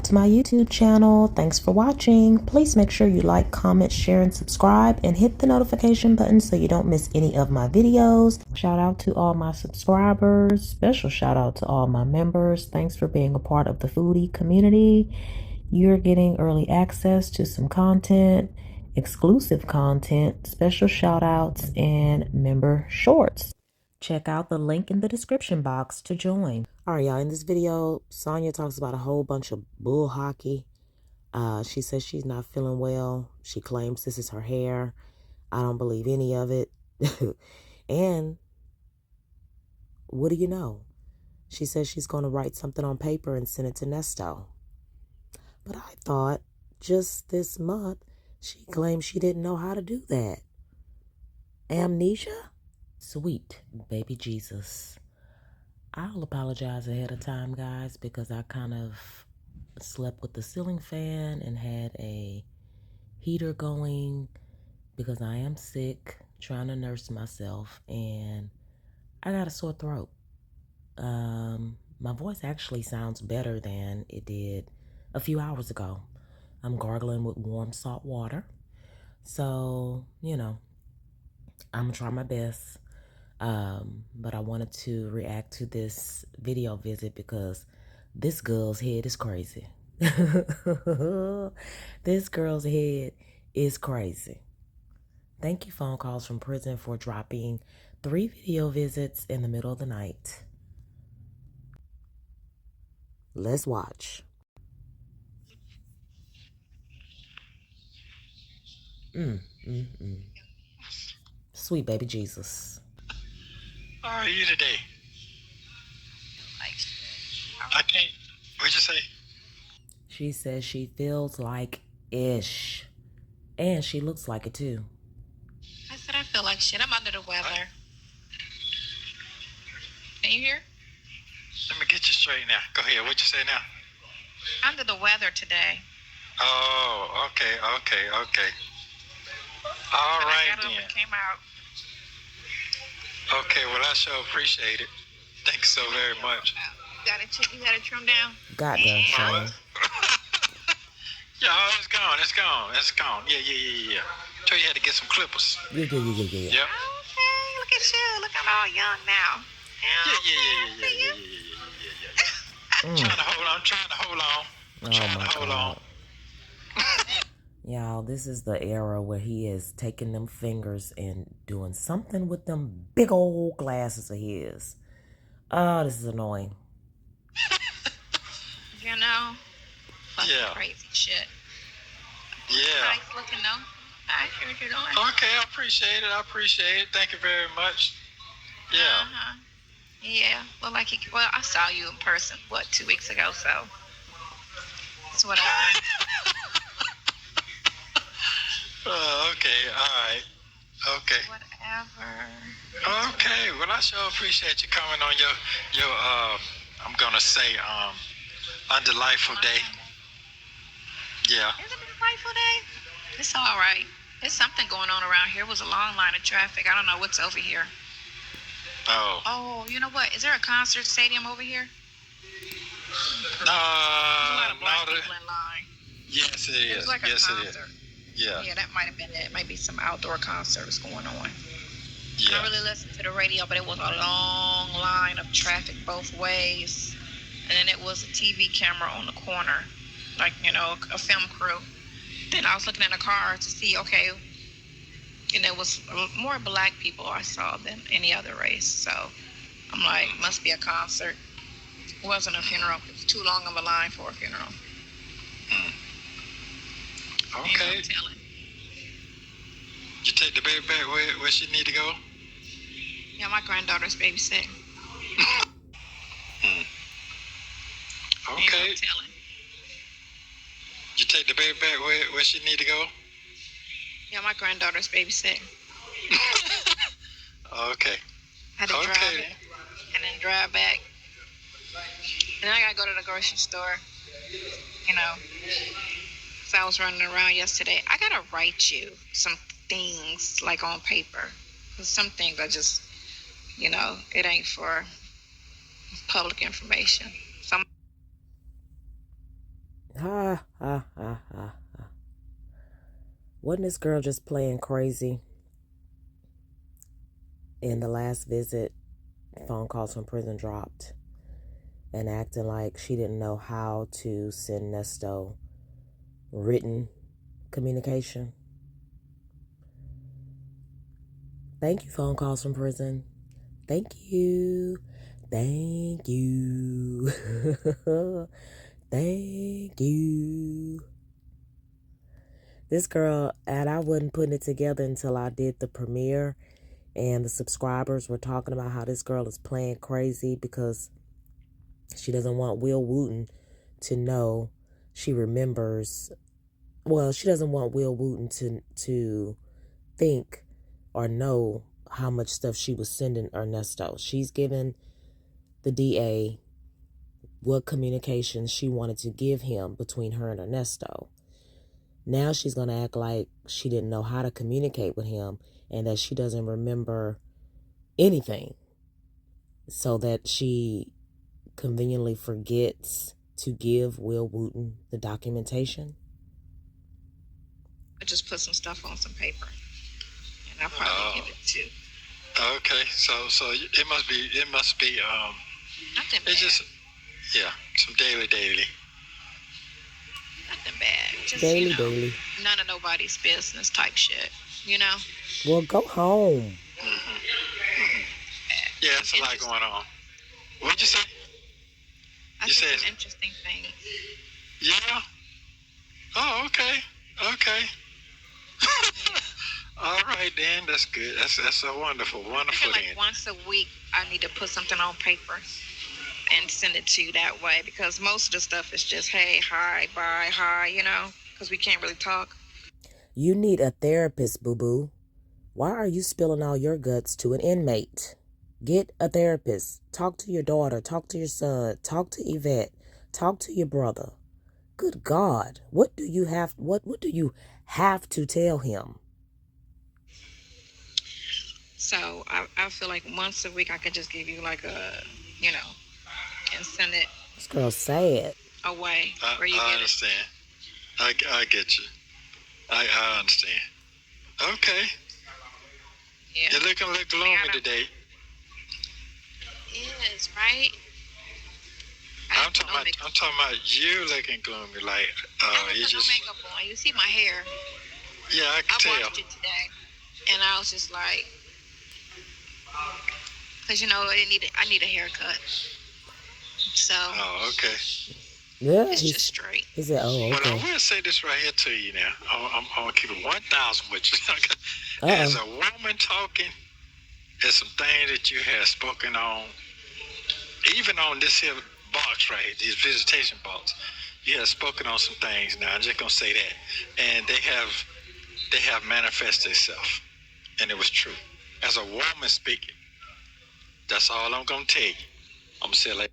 back to my YouTube channel. Thanks for watching. Please make sure you like, comment, share, and subscribe, and hit the notification button so you don't miss any of my videos. Shout out to all my subscribers. Special shout out to all my members. Thanks for being a part of the foodie community. You're getting early access to some content, exclusive content, special shout outs, and member shorts. Check out the link in the description box to join. All right, y'all, in this video, Sonya talks about a whole bunch of bull hockey. She says she's not feeling well. She claims this is her hair. I don't believe any of it. And what do you know? She says she's going to write something on paper and send it to Nesto. But I thought just this month, she claimed she didn't know how to do that. Amnesia? Sweet baby Jesus. I'll apologize ahead of time, guys, because I kind of slept with the ceiling fan and had a heater going because I am sick, trying to nurse myself, and I got a sore throat. My voice actually sounds better than it did a few hours ago. I'm gargling with warm salt water. So, you know, I'm gonna try my best. But I wanted to react to this video visit because this girl's head is crazy. This girl's head is crazy. Thank you, phone calls from prison, for dropping 3 video visits in the middle of the night. Let's watch. Sweet baby Jesus. How are you today? I can't. What'd you say? She says she feels like ish. And she looks like it too. I said I feel like shit. I'm under the weather. Can you hear? Let me get you straight now. Go ahead. What'd you say now? Under the weather today. Oh, okay. All But right I got up then. and came out. Okay, well, I sure appreciate it. Thanks so very much. You got it trimmed down? Goddamn shame. Yeah, it's gone. Yeah. Told you had to get some clippers. Yeah. Yep. Okay, look at you. Look, I'm all young now. Yeah. Trying to hold on. Y'all, this is the era where he is taking them fingers and doing something with them big old glasses of his. Oh, this is annoying. You know? Fucking Yeah. crazy shit. Yeah. Nice looking though. I hear what you're doing. Okay, I appreciate it. Thank you very much. Yeah. Yeah. Well, I saw you in person, 2 weeks ago, so it's whatever. Okay, all right. Okay. Whatever. Okay, well, I sure appreciate you coming on your I'm gonna say, undelightful day. Yeah. Is it a delightful day? It's all right. There's something going on around here. It was a long line of traffic. I don't know what's over here. Oh, you know what? Is there a concert stadium over here? There's a lot of black people in line. Yes, it is. It's like a concert. Yeah. Yeah, that might have been it. It might be some outdoor concerts going on. Yeah. I don't really listened to the radio, but it was a long line of traffic both ways. And then it was a TV camera on the corner, like, you know, a film crew. Then I was looking in the car to see, okay, and there was more black people I saw than any other race. So I'm like, must be a concert. It wasn't a funeral. It was too long of a line for a funeral. Okay. Ain't no telling. You take the baby back where she need to go? Yeah, my granddaughter's babysitting. Okay. Ain't no telling. You take the baby back where she need to go? Yeah, my granddaughter's babysitting. Okay. I had to drive it and then drive back. And then I gotta go to the grocery store, you know. So I was running around yesterday. I gotta write you some things like on paper. 'Cause some things I just, you know, it ain't for public information. Ha, ha, ha, ha. Wasn't this girl just playing crazy in the last visit? Phone calls from prison dropped and acting like she didn't know how to send Nesto written communication. Thank you, phone calls from prison. Thank you. Thank you. Thank you. This girl, and I wasn't putting it together until I did the premiere, and the subscribers were talking about how this girl is playing crazy because she doesn't want Will Wooten to know she remembers. Well, she doesn't want Will Wooten to think or know how much stuff she was sending Ernesto. She's given the DA what communications she wanted to give him between her and Ernesto. Now she's going to act like she didn't know how to communicate with him and that she doesn't remember anything, so that she conveniently forgets to give Will Wooten the documentation. I just put some stuff on some paper, and I'll probably give it to. Okay, so it must be Nothing bad. it's just some daily. Nothing bad. Just, Daily. none of nobody's business type shit, Well, go home. Yeah, it's a lot going on. What'd you say? I You think said- some interesting things. Yeah. Oh, okay. All right, then. That's good. That's a wonderful I feel like then. once a week I need to put something on paper and send it to you that way, because most of the stuff is just, hey, hi, bye, hi, because we can't really talk. You need a therapist, boo-boo. Why are you spilling all your guts to an inmate? Get a therapist. Talk to your daughter. Talk to your son. Talk to Yvette. Talk to your brother. Good God. What do you have to tell him? So I feel like once a week I could just give you like a, and send it This girl's sad. away where you I get understand. I get you. I understand. Okay. it. Yeah. You're looking a little gloomy today. It is, right? I'm talking about you looking gloomy, like you just. No makeup on. You see my hair. Yeah, I can tell. I washed it today, and I was just like, because I need a haircut. So. Oh, okay. Yeah, it's just straight. He said, "Oh, okay." But I will say this right here to you now. I'm gonna keep it 1,000 with you. As a woman talking, there's some things that you have spoken on, even on this here box right here, this visitation box. You have spoken on some things. Now I'm just gonna say that, and they have manifested itself, and it was true. As a woman speaking, that's all I'm gonna tell you. I'm gonna say it like.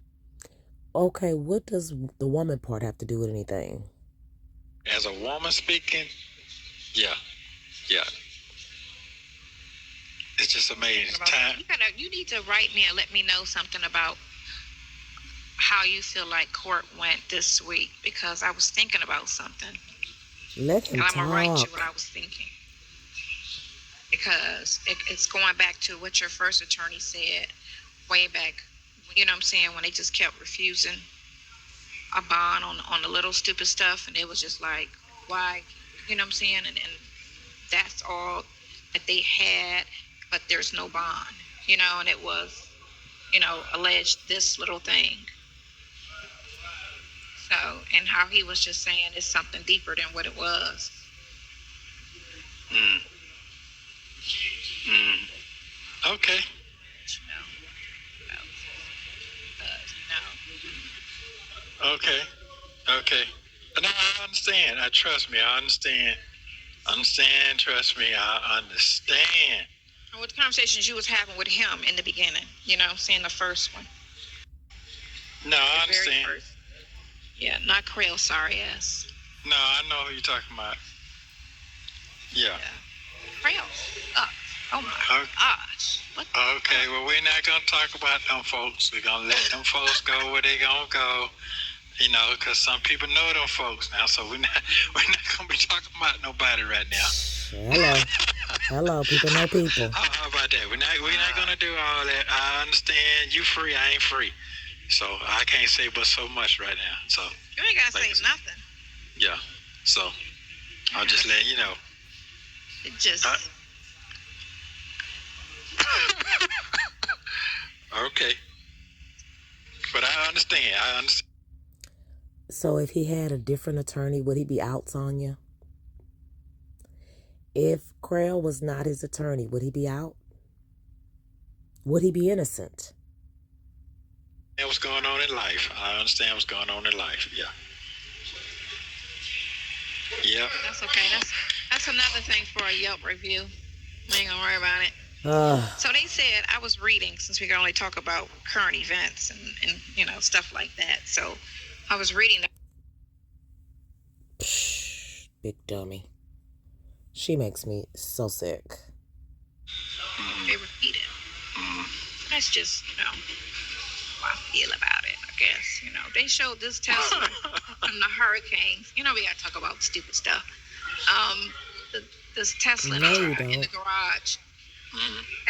Okay, what does the woman part have to do with anything? As a woman speaking, yeah. It's just amazing. Time. You need to write me and let me know something about how you feel like court went this week, because I was thinking about something. Let him talk. And I'm going to write you what I was thinking. Because it's going back to what your first attorney said way back, when they just kept refusing a bond on the little stupid stuff, and it was just like, why, and that's all that they had, but there's no bond, and it was, alleged this little thing. So, and how he was just saying it's something deeper than what it was. Okay. Okay. No, I understand. Trust me. I understand. Trust me. I understand. What conversations you was having with him in the beginning, seeing the first one. No, I understand. Yeah, not Krill, sorry ass. No, I know who you're talking about. Yeah. Krill. Oh my gosh. Okay, well, we're not going to talk about them folks. We're going to let them folks go where they going to go. You know, because some people know them folks now, so we're not gonna be talking about nobody right now. Hello, people know people. How about that? We're not gonna do all that. I understand you free, I ain't free, so I can't say but so much right now. So you ain't gotta say nothing. Yeah, so I'll just let you know. It just. Okay, but I understand. So if he had a different attorney, would he be out, Sonya? If Crail was not his attorney, would he be out? Would he be innocent? What's going on in life? I understand what's going on in life. Yeah. Yep. That's okay. That's another thing for a Yelp review. I ain't gonna worry about it. So they said, I was reading, since we can only talk about current events and you know, stuff like that. So I was reading. Big dummy. She makes me so sick. They repeat it. That's just, you know, how I feel about it, I guess. You know, they showed this Tesla from the hurricanes. You know, we gotta talk about stupid stuff. This Tesla in the garage.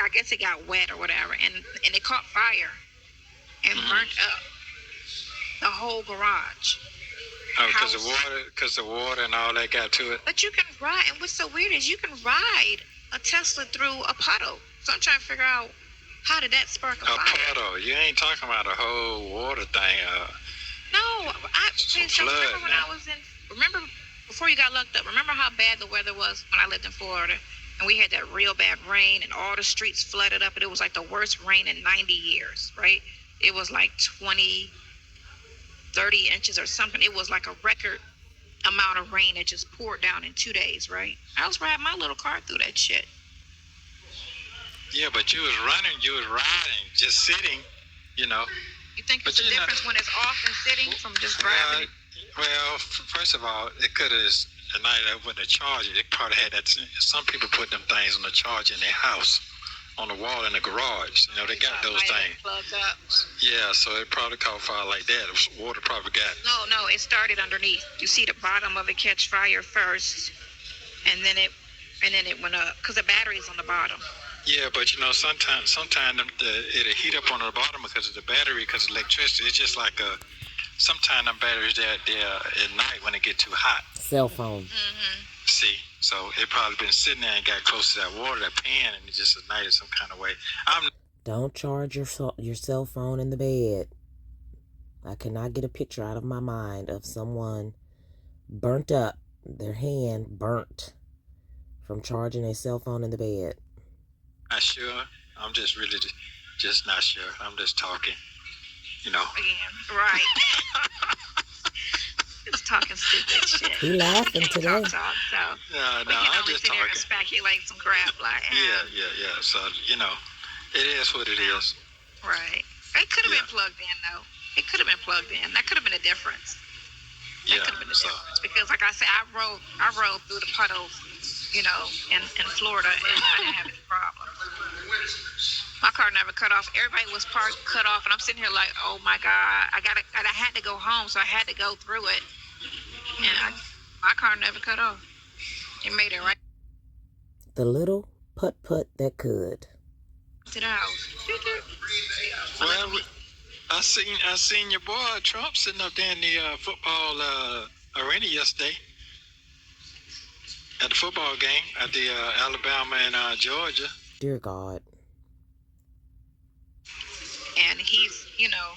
I guess it got wet or whatever, and it caught fire and burnt up the whole garage. Oh, because the water and all that got to it. But you can ride, and what's so weird is you can ride a Tesla through a puddle. So I'm trying to figure out, how did that spark a fire? A puddle? You ain't talking about a whole water thing. No, remember when I was remember before you got locked up, remember how bad the weather was when I lived in Florida? And we had that real bad rain and all the streets flooded up, and it was like the worst rain in 90 years, right? It was like 20, 30 inches or something. It was like a record amount of rain that just poured down in 2 days, right? I was riding my little car through that shit. Yeah, but you was running, you was riding, just sitting, you know. You think it's a difference when it's off and sitting from just driving? Well, first of all, it could have, the night when they charged it, they probably had that. Some people put them things on the charger in their house, on the wall in the garage. You know, they got those things. Plugged up. Yeah, so it probably caught fire like that. Water probably got. No, it started underneath. You see the bottom of it catch fire first, and then it went up because the battery's on the bottom. Yeah, but you know, sometimes it'll heat up on the bottom because of the battery, because of electricity. It's just like sometimes them batteries they're at night when it get too hot. Cell phone. See, so it probably been sitting there and got close to that water, that pan, and it just ignited some kind of way. Don't charge your cell phone in the bed. I cannot get a picture out of my mind of someone burnt up, their hand burnt from charging a cell phone in the bed. Not sure. I'm just really just not sure. I'm just talking, you know. Again, right. Just talking stupid shit. He laughing today. So no, I'm just talking. And speculate some crap like. Yeah. So you know, it is what it is. Right. It could have been plugged in though. It could have been plugged in. That could have been a difference. That could have been a difference because, like I said, I rode through the puddles, you know, in Florida, and I didn't have any problem. My car never cut off. Everybody was cut off, and I'm sitting here like, oh my God, I had to go home, so I had to go through it, and my car never cut off. It made it right. The little putt that could. To the house. Well, I seen your boy Trump sitting up there in the football arena yesterday at the football game at the Alabama and Georgia. Dear God. And he's, you know,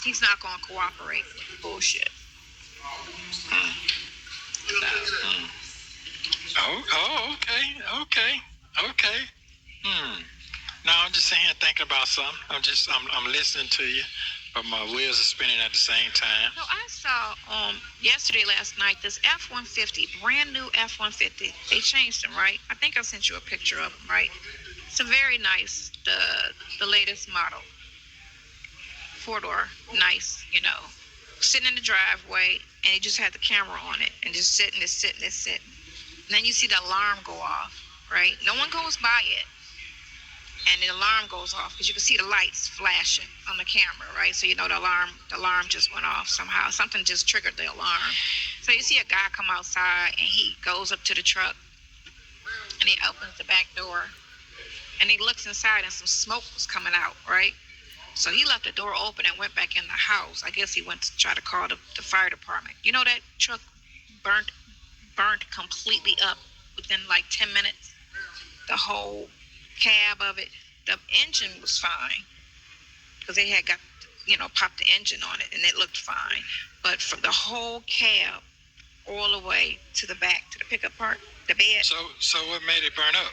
he's not going to cooperate with bullshit. Oh, okay. No, I'm just sitting here thinking about something. I'm listening to you, but my wheels are spinning at the same time. So I saw last night, this F-150, brand new F-150. They changed them, right? I think I sent you a picture of them, right? It's a very nice, the latest model. 4-door, nice, you know. Sitting in the driveway, and it just had the camera on it, and just sitting. And then you see the alarm go off, right? No one goes by it. and the alarm goes off because you can see the lights flashing on the camera, right? So you know the alarm just went off somehow. Something just triggered the alarm. So you see a guy come outside, and he goes up to the truck, and he opens the back door, and he looks inside, and some smoke was coming out, right? So he left the door open and went back in the house. I guess he went to try to call the fire department. You know, that truck burnt completely up within like 10 minutes. The whole cab of it. The engine was fine because they had got, popped the engine on it, and it looked fine. But from the whole cab all the way to the back, to the pickup part, the bed. So what made it burn up?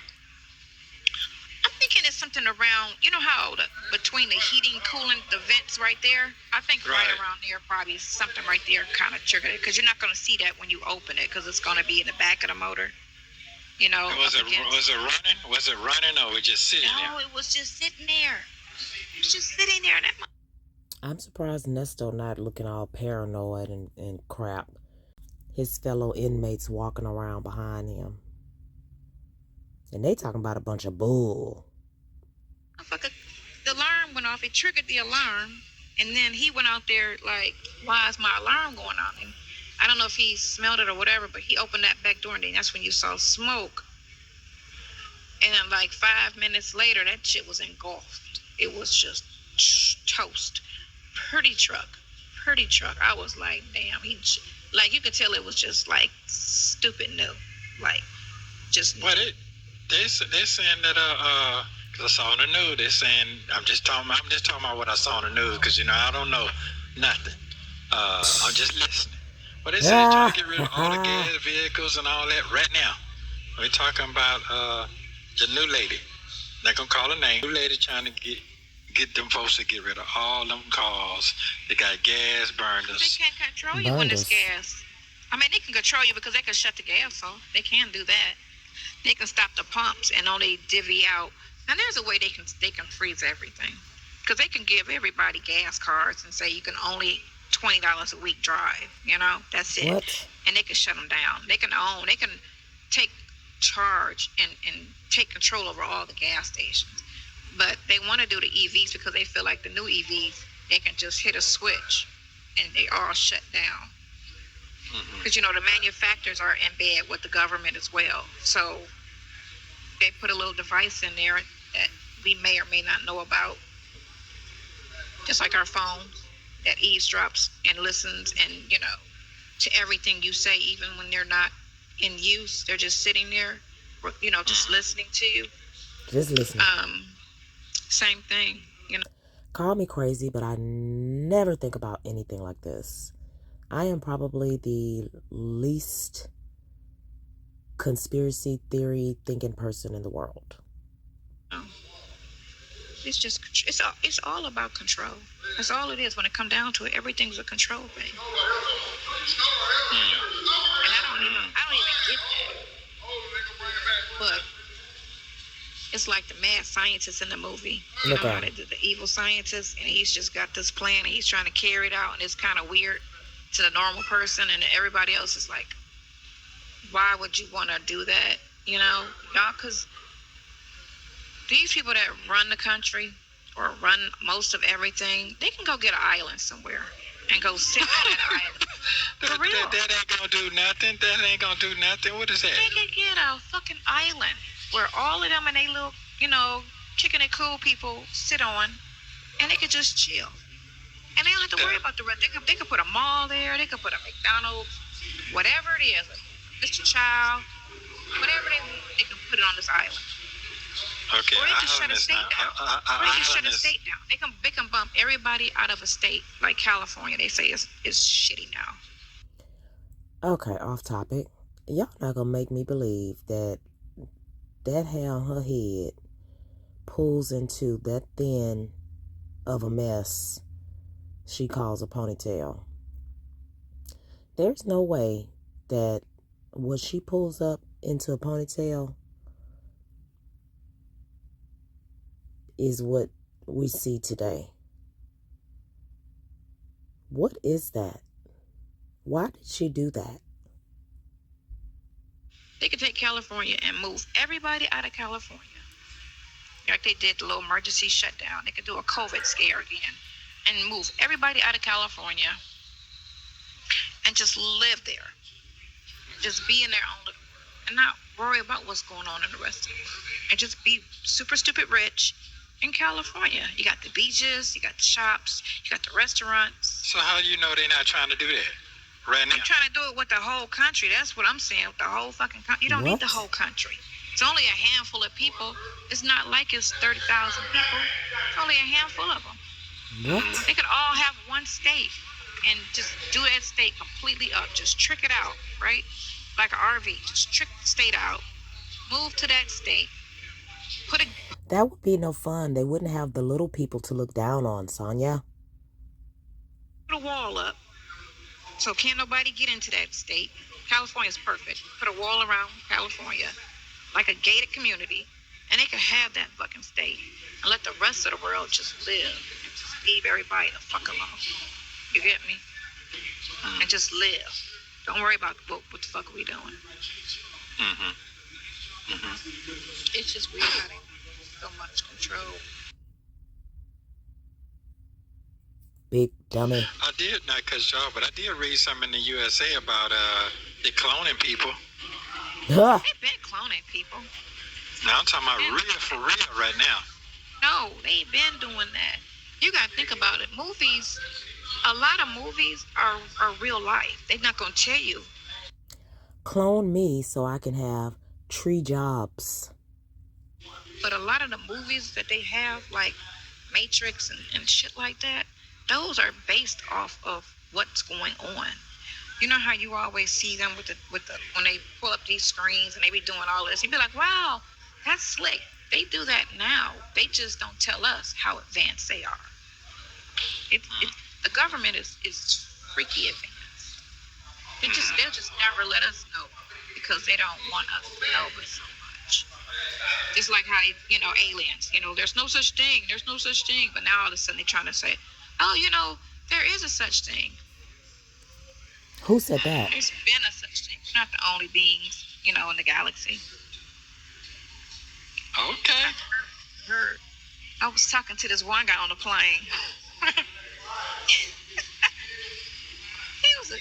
I'm thinking it's something around, you know how between the heating, cooling, the vents right there? I think right around there probably something right there kind of triggered it, because you're not going to see that when you open it, because it's going to be in the back of the motor. Was it running? Was it running, or was it just sitting there? No, it was just sitting there. It was just sitting there. I'm surprised Nesto not looking all paranoid and crap. His fellow inmates walking around behind him. And they talking about a bunch of bull. The alarm went off. It triggered the alarm. And then he went out there like, why is my alarm going on? And I don't know if he smelled it or whatever, but he opened that back door, and then that's when you saw smoke. And then like 5 minutes later, that shit was engulfed. It was just toast. Pretty truck. I was like, damn. You could tell it was just like stupid new. Like, just. What they're saying that because I saw on the news, they're saying I'm just talking about what I saw on the news, because I don't know nothing. I'm just listening. But they say they're trying to get rid of all the gas vehicles and all that right now. We're talking about the new lady. They're gonna call her name. New lady trying to get them folks to get rid of all them cars. They got gas burners. They can't control you when it's gas. I mean, they can control you because they can shut the gas off. They can do that. They can stop the pumps and only divvy out. And there's a way they can freeze everything, because they can give everybody gas cards and say you can only $20 a week drive. That's it. What? And they can shut them down. They can take charge and take control over all the gas stations. But they want to do the EVs because they feel like the new EVs, they can just hit a switch and they all shut down. Because the manufacturers are in bed with the government as well. So they put a little device in there that we may or may not know about, just like our phones, that eavesdrops and listens and to everything you say, even when they're not in use. They're just sitting there, just listening to you. Just listening. Same thing. Call me crazy, but I never think about anything like this. I am probably the least conspiracy theory thinking person in the world. It's just, it's all about control. That's all it is. When it comes down to it, everything's a control thing. And I don't even get that. But it's like the mad scientist in the movie. You know how they do the evil scientist, and he's just got this plan, and he's trying to carry it out, and it's kind of weird to the normal person, and everybody else is like, why would you want to do that? Y'all, because these people that run the country or run most of everything, they can go get an island somewhere and go sit on that island. For real. That ain't gonna do nothing. That ain't gonna do nothing. What is that? They can get a fucking island where all of them and they little, chicken and cool people sit on, and they could just chill. And they don't have to worry about the rest. They could put a mall there. They could put a McDonald's, whatever it is, Mr. Child, whatever they can put it on this island. Okay. Or they can shut a state down. They can bump everybody out of a state like California. They say is shitty now. Okay, off topic. Y'all not gonna make me believe that hair on her head pulls into that thin of a mess she calls a ponytail. There's no way that what she pulls up into a ponytail is what we see today. What is that? Why did she do that? They could take California and move everybody out of California. Like they did the little emergency shutdown. They could do a COVID scare again and move everybody out of California and just live there. Just be in their own little world and not worry about what's going on in the rest of the world. And just be super stupid rich in California. You got the beaches, you got the shops, you got the restaurants. So how do you know they're not trying to do that right now? They're trying to do it with the whole country. That's what I'm saying, with the whole fucking country. You don't need the whole country. It's only a handful of people. It's not like it's 30,000 people. It's only a handful of them. What? They could all have one state and just do that state completely up. Just trick it out, right? Like an RV. Just trick the state out. Move to that state. That would be no fun. They wouldn't have the little people to look down on, Sonya. Put a wall up. So can't nobody get into that state. California's perfect. Put a wall around California, like a gated community, and they could have that fucking state and let the rest of the world just live and just leave everybody the fuck alone. You get me? And just live. Don't worry about what the fuck are we doing. It's just weird how they have so much control. Big dummy. I did not cut you off, but I did read something in the USA about the cloning people. Huh. They've been cloning people. Now I'm talking about real for real right now. No, they've been doing that. You gotta think about it. Movies, a lot of movies are real life. They're not gonna tell you. Clone me so I can have 3 jobs. But a lot of the movies that they have, like Matrix and shit like that, those are based off of what's going on. You know how you always see them with the when they pull up these screens and they be doing all this. You'd be like, wow, that's slick. They do that now. They just don't tell us how advanced they are. The government is freaky advanced. They'll just never let us know because they don't want us to know it so much. Just like how aliens. There's no such thing. There's no such thing. But now all of a sudden they're trying to say, oh, there is a such thing. Who said that? There's been a such thing. We're not the only beings, in the galaxy. Okay. Heard. I was talking to this one guy on the plane.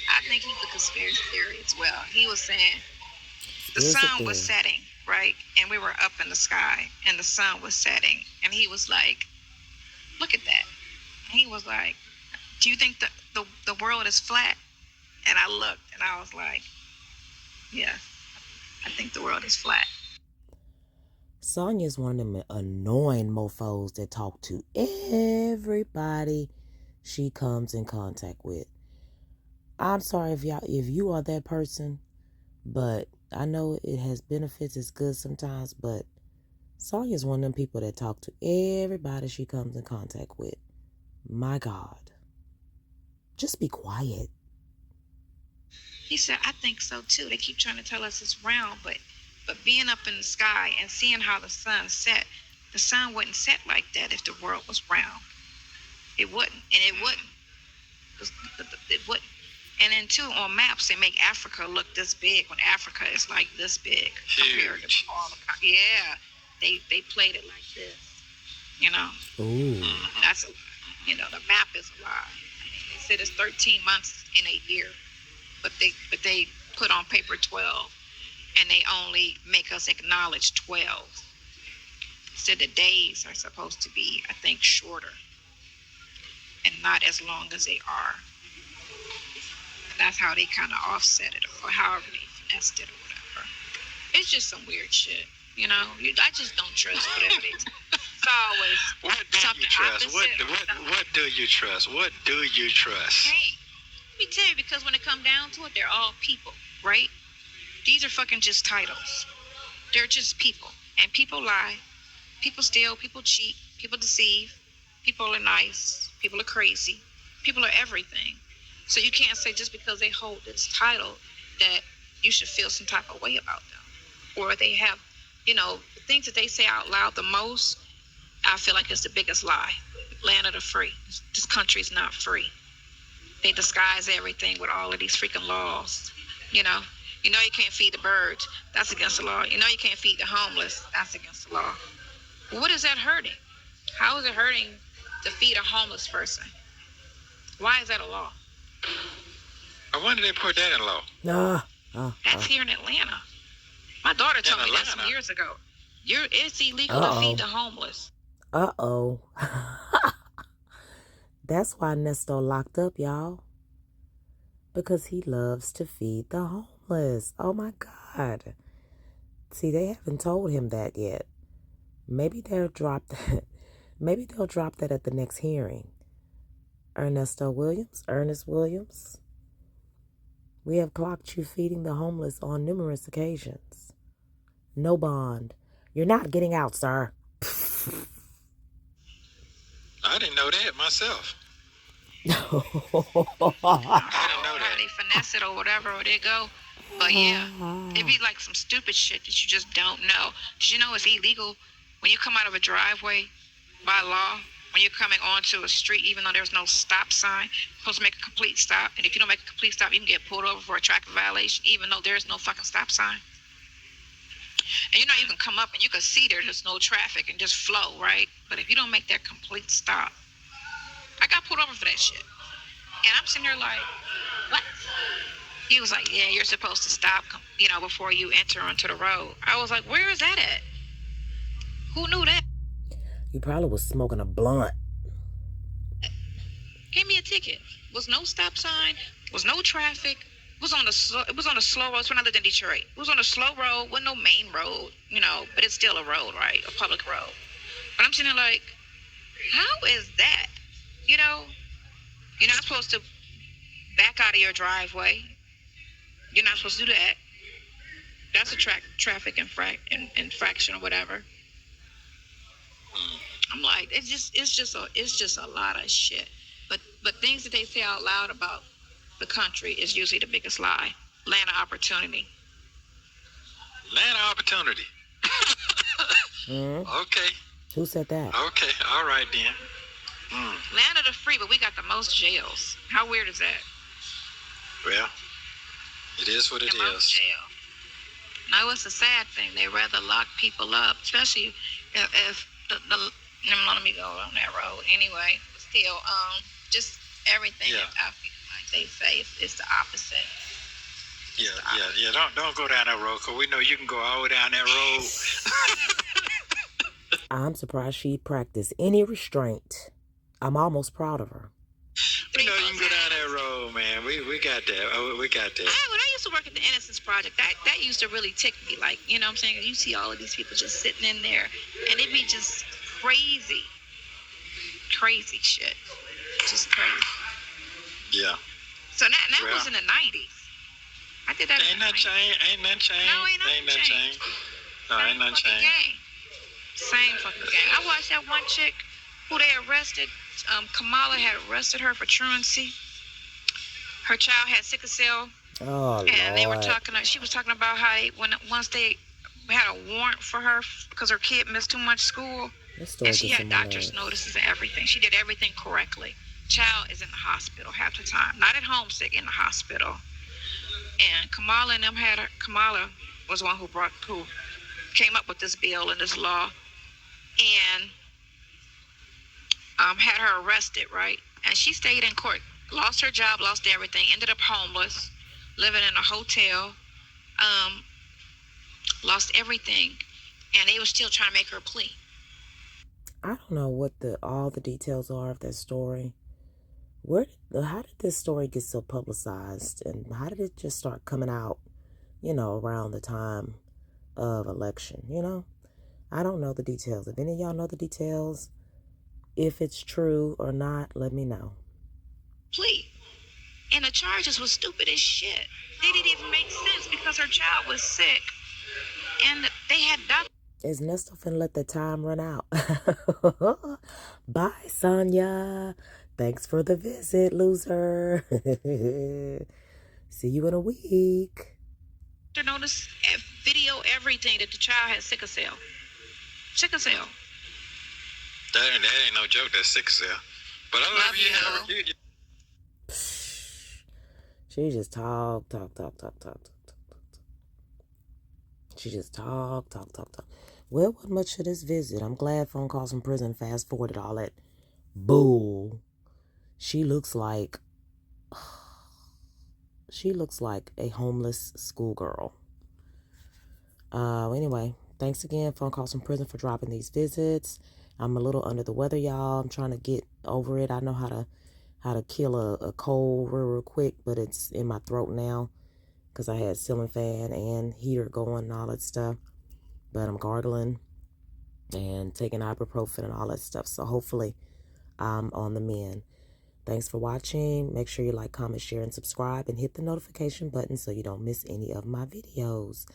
I think he's a conspiracy theory as well. He was saying the sun was setting, right? And we were up in the sky and the sun was setting. And he was like, look at that. And he was like, do you think the world is flat? And I looked and I was like, yeah, I think the world is flat. Sonya's one of them annoying mofos that talk to everybody she comes in contact with. I'm sorry if you are that person, but I know it has benefits. It's good sometimes, but Sonya's one of them people that talk to everybody she comes in contact with. My God. Just be quiet. He said, I think so too. They keep trying to tell us it's round, but being up in the sky and seeing how the sun set, the sun wouldn't set like that if the world was round. It wouldn't, and it wouldn't. It wouldn't. And then too, on maps, they make Africa look this big when Africa is like this big compared to all the. Yeah, they played it like this. Ooh. That's the map is a lie. They said it's 13 months in a year, but they put on paper 12, and they only make us acknowledge 12. So the days are supposed to be, I think, shorter and not as long as they are. That's how they kind of offset it, or however they finessed it, or whatever. It's just some weird shit, I just don't trust whatever they tell. It's always something opposite. What do you trust? What do you trust? Hey, let me tell you, because when it come down to it, they're all people, right? These are fucking just titles. They're just people, and people lie, people steal, people cheat, people deceive, people are nice, people are crazy, people are everything. So you can't say just because they hold this title that you should feel some type of way about them. Or they have, the things that they say out loud the most, I feel like it's the biggest lie. Land of the free. This country is not free. They disguise everything with all of these freaking laws. You can't feed the birds. That's against the law. You can't feed the homeless. That's against the law. What is that hurting? How is it hurting to feed a homeless person? Why is that a law? When did they put that in law? That's here in Atlanta. My daughter told me that some years ago. It's illegal to feed the homeless. That's why Nesto locked up, y'all. Because he loves to feed the homeless. Oh my God. See, they haven't told him that yet. Maybe they'll drop that. Maybe they'll drop that at the next hearing. Ernest Williams. We have clocked you feeding the homeless on numerous occasions. No bond. You're not getting out, sir. I didn't know that myself. I don't know how they finesse it or whatever, or they go. But yeah, it'd be like some stupid shit that you just don't know. Did you know it's illegal when you come out of a driveway by law? When you're coming onto a street, even though there's no stop sign, you're supposed to make a complete stop. And if you don't make a complete stop, you can get pulled over for a traffic violation, even though there's no fucking stop sign. And you know, you can come up and you can see there's no traffic and just flow, right? But if you don't make that complete stop, I got pulled over for that shit. And I'm sitting there like, what? He was like, yeah, you're supposed to stop, before you enter onto the road. I was like, where is that at? Who knew that? You probably was smoking a blunt. Gave me a ticket. Was no stop sign. Was no traffic. It was on a slow road. It's when I lived in Detroit. It was on a slow road. Wasn't no main road, but it's still a road, right? A public road. But I'm sitting there like, how is that? You're not supposed to back out of your driveway. You're not supposed to do that. That's a traffic infraction or whatever. I'm like, it's just a lot of shit. But things that they say out loud about the country is usually the biggest lie. Land of opportunity. Land of opportunity. Okay. Who said that? Okay, all right then. Land of the free, but we got the most jails. How weird is that? Well, it is what it is. Most jail. Now, it's a sad thing. They rather lock people up, especially if let me go on that road anyway. Still, just everything that I feel like they say is the opposite. Yeah. Don't go down that road, because we know you can go all the way down that road. I'm surprised she practiced any restraint. I'm almost proud of her. We know you can go down that road, man. We got that. We got that. When I used to work at the Innocence Project, that used to really tick me. Like, you know what I'm saying? You see all of these people just sitting in there, and it'd be just crazy shit. Just crazy. Yeah. So that was in the 90s. I did that. Ain't nothing changed. No, ain't nothing changed. No, ain't nothing changed. Same fucking gang. I watched that one chick who they arrested. Kamala had arrested her for truancy. Her child had sickle cell. Oh, and they were she was talking about how once they had a warrant for her because her kid missed too much school. And she had doctor's notices and everything. She did everything correctly. Child is in the hospital half the time. Not at home sick, in the hospital. And Kamala and them Kamala was the one who came up with this bill and this law. And had her arrested, right? And she stayed in court, lost her job, lost everything, ended up homeless, living in a hotel, lost everything, and they were still trying to make her plea. I don't know what all the details are of that story. How did this story get so publicized, and how did it just start coming out, around the time of election, I don't know the details. If any of y'all know the details, if it's true or not, let me know. Plea. And the charges were stupid as shit. They didn't even make sense because her child was sick. And they had doctors. Is Nesto finna let the time run out? Bye, Sonya. Thanks for the visit, loser. See you in a week. Notice video everything that the child had sickle cell. Sickle cell. That ain't no joke. That's sickle cell. But I love you. She just talk. She just talk. Well, what much of this visit? I'm glad phone calls from prison fast forwarded all that bull. She looks like a homeless schoolgirl. Anyway, thanks again, phone calls from prison, for dropping these visits. I'm a little under the weather, y'all. I'm trying to get over it. I know how to kill a cold real quick, but it's in my throat now because I had ceiling fan and heater going and all that stuff. But I'm gargling and taking ibuprofen and all that stuff. So hopefully I'm on the mend. Thanks for watching. Make sure you like, comment, share, and subscribe, and hit the notification button so you don't miss any of my videos.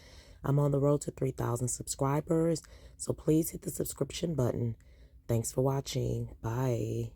I'm on the road to 3,000 subscribers, so please hit the subscription button. Thanks for watching. Bye.